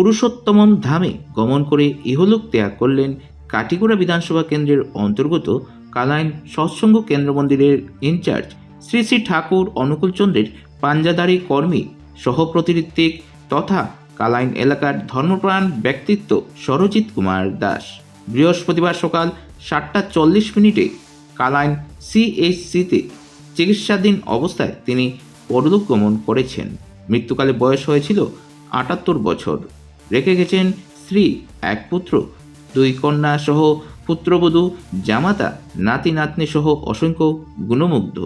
পুরুষোত্তম ধামে গমন করে ইহলোক ত্যাগ করলেন কাটিগড়া বিধানসভা কেন্দ্রের অন্তর্গত কালাইন সৎসঙ্গ কেন্দ্র মন্দিরের ইনচার্জ শ্রী শ্রী ঠাকুর অনুকূলচন্দ্রের পাঞ্জাদারি কর্মী সহপ্রতিনিধিক তথা কালাইন এলাকার ধর্মপ্রাণ ব্যক্তিত্ব সরজিৎ কুমার দাস। বৃহস্পতিবার সকাল 7:40 কালাইন সিএইচসিতে চিকিৎসাধীন অবস্থায় তিনি পরলোক গমন করেছেন। মৃত্যুকালে বয়স হয়েছিল 78 বছর। রেখে গেছেন স্ত্রী, এক পুত্র, 2 কন্যা সহ পুত্রবধূ, জামাতা, নাতি নাতনি সহ অসংখ্য গুণমুগ্ধ।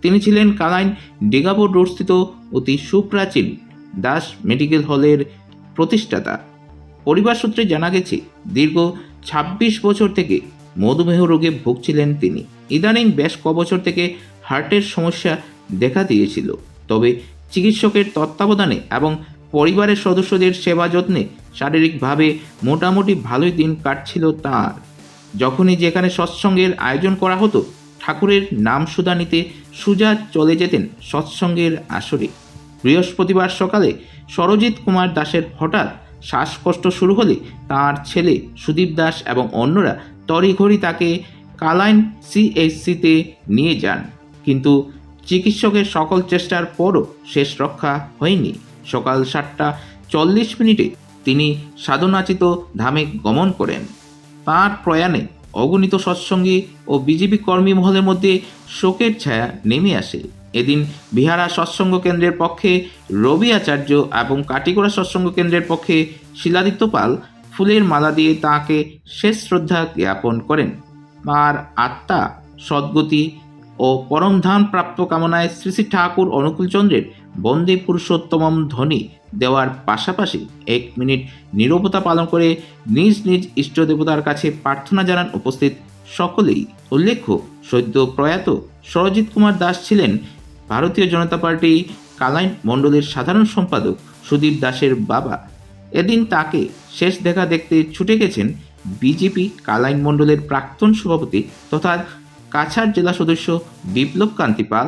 তিনি ছিলেন কালাইন ডিগাবোর্ড রোডস্থিত অতি সুপ্রাচীন দাস মেডিকেল হলের প্রতিষ্ঠাতা। পরিবার সূত্রে জানা গেছে, দীর্ঘ 26 বছর থেকে মধুমেহ রোগে ভুগছিলেন তিনি। ইদানিং বেশ কবছর থেকে হার্টের সমস্যা দেখা দিয়েছিল। তবে চিকিৎসকের তত্ত্বাবধানে এবং পরিবারের সদস্যদের সেবা যত্নে শারীরিকভাবে মোটামুটি ভালোই দিন কাটছিল তাঁর। যখনই যেখানে সৎসঙ্গের আয়োজন করা হতো, ঠাকুরের নাম সুধা নিতে সুজা চলে যেতেন সৎসঙ্গের আসরে। বৃহস্পতিবার সকালে সরজিৎ কুমার দাসের হঠাৎ শ্বাসকষ্ট শুরু হলে তাঁর ছেলে সুদীপ দাস এবং অন্যরা তড়িঘড়ি তাকে কালাইন সিএইচসিতে নিয়ে যান, কিন্তু চিকিৎসকের সকল চেষ্টার পরও শেষ রক্ষা হয়নি। সকাল 7:40 তিনি সাধনাচিত ধামে গমন করেন। তাঁর প্রয়াণে অগণিত সৎসঙ্গী ও বিজেপি কর্মী মহলের মধ্যে শোকের ছায়া নেমে আসে। এদিন বিহারা সৎসঙ্গ কেন্দ্রের পক্ষে রবি আচার্য এবং কাটিগড়া সৎসঙ্গ কেন্দ্রের পক্ষে শিলাদিত্য পাল ফুলের মালা দিয়ে তাঁকে শেষ শ্রদ্ধা জ্ঞাপন করেন। তাঁর আত্মা সদ্গতি ও পরমধাম প্রাপ্ত কামনায় শ্রী শ্রী ঠাকুর অনুকূলচন্দ্রের বন্দে পুরুষোত্তমম ধ্বনি দেওয়ার পাশাপাশি 1 মিনিট নীরবতা পালন করে নিজ নিজ ইষ্ট দেবতার কাছে প্রার্থনা জানান উপস্থিত সকলেই। উল্লেখ্য, সদ্য প্রয়াত সরজিৎ কুমার দাস ছিলেন ভারতীয় জনতা পার্টি কালাইন মণ্ডলের সাধারণ সম্পাদক সুদীপ দাসের বাবা। এদিন তাকে শেষ দেখা দেখতে ছুটে গেছেন বিজেপি কালাইন মণ্ডলের প্রাক্তন সভাপতি তথা কাছাড় জেলা সদস্য বিপ্লব কান্তি পাল,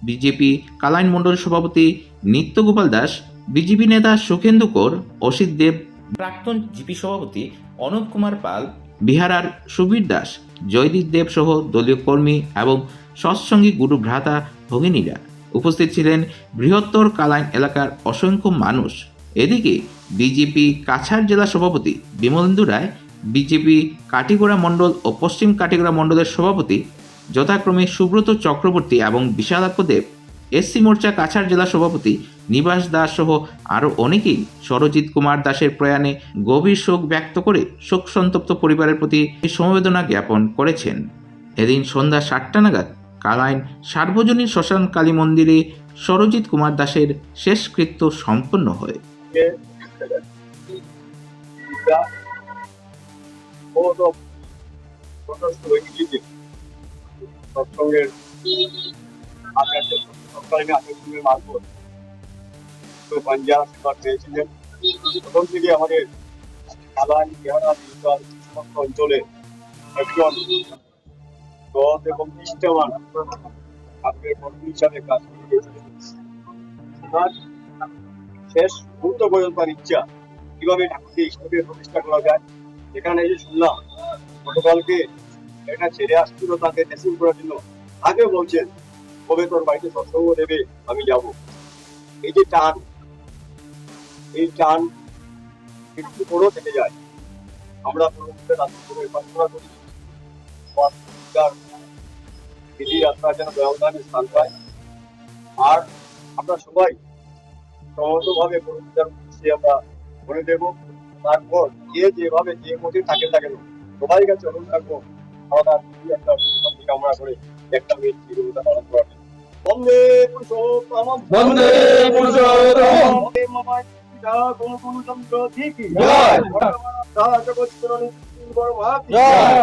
বিজেপি কালাইন মণ্ডল সভাপতি নিত্যগোপাল দাস, বিজেপি নেতা সুখেন্দু কর, অসিত দেব, প্রাক্তন জিপি সভাপতি অনুপ কুমার পাল, বিহারার সুবীর দাস, জয়দীপ দেব সহ দলীয় কর্মী এবং সৎসঙ্গী গুরু ভ্রাতা ভগিনীরা। উপস্থিত ছিলেন বৃহত্তর কালাইন এলাকার অসংখ্য মানুষ। এদিকে বিজেপি কাছাড় জেলা সভাপতি বিমলেন্দু রায়, বিজেপি কাটিগড়া মণ্ডল ও পশ্চিম কাটিগড়া মণ্ডলের সভাপতি যথাক্রমে সুব্রত চক্রবর্তী এবং বিশালাক্ষ দেব, এসসি মোর্চা কাছাড় জেলা সভাপতি নিবাস দাস সহ আরও অনেকেই সরজিৎ কুমার দাসের প্রয়াণে গভীর শোক ব্যক্ত করে শোক সন্তপ্ত পরিবারের প্রতি সমবেদনা জ্ঞাপন করেছেন। এদিন সন্ধ্যা 7টা নাগাদ কালাইন সার্বজনীন শ্মশান কালী মন্দিরে সরজিৎ কুমার দাসের শেষকৃত্য সম্পন্ন হয়। প্রথম থেকে আমাদের কালাইন বিহারা অঞ্চলে একজন সৎ এবং নিষ্ঠাবান ঠাকুরের কর্মী হিসাবে কাজ করে গিয়েছিলেন। শেষ মুহূর্ত পর্যন্ত তার ইচ্ছা কিভাবে ঠাকুরকে হিসাবে প্রতিষ্ঠা করা যায়। এখানে এসে শুনলাম গতকালকে একটা ছেড়ে আসছিল তাকে টেসিং করার জন্য। আগে বলছেন কবে তোর বাড়িতে সৎসঙ্গ দেবে আমি যাব। এই যে টান, এই টান একটু বড়ও থেকে যায়। আমরা প্রার্থনা করি আপনার যেন দয়ালদানের স্থান পায়। আর আমরা সবাই সমস্তভাবে আমরা মনে দেব। তারপর যেভাবে যে মধ্যে থাকে না কেন সবাই কাছে অনুরোধ থাকবো আমরা একটা কামনা করে একটা মিনিট জীবনটা পালন করার জন্য। বন্দে পুরুষোত্তম, বন্দে পুরুষোত্তম, অনুকূলচন্দ্র ধিকি জয়, জগৎজননী জয়, ভারত জয়,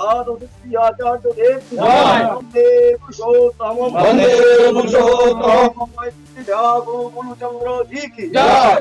ভারত শ্রী আচার্য দেব জয়, বন্দে পুরুষোত্তম, বন্দে পুরুষোত্তম, অনুকূলচন্দ্র ধিকি জয়।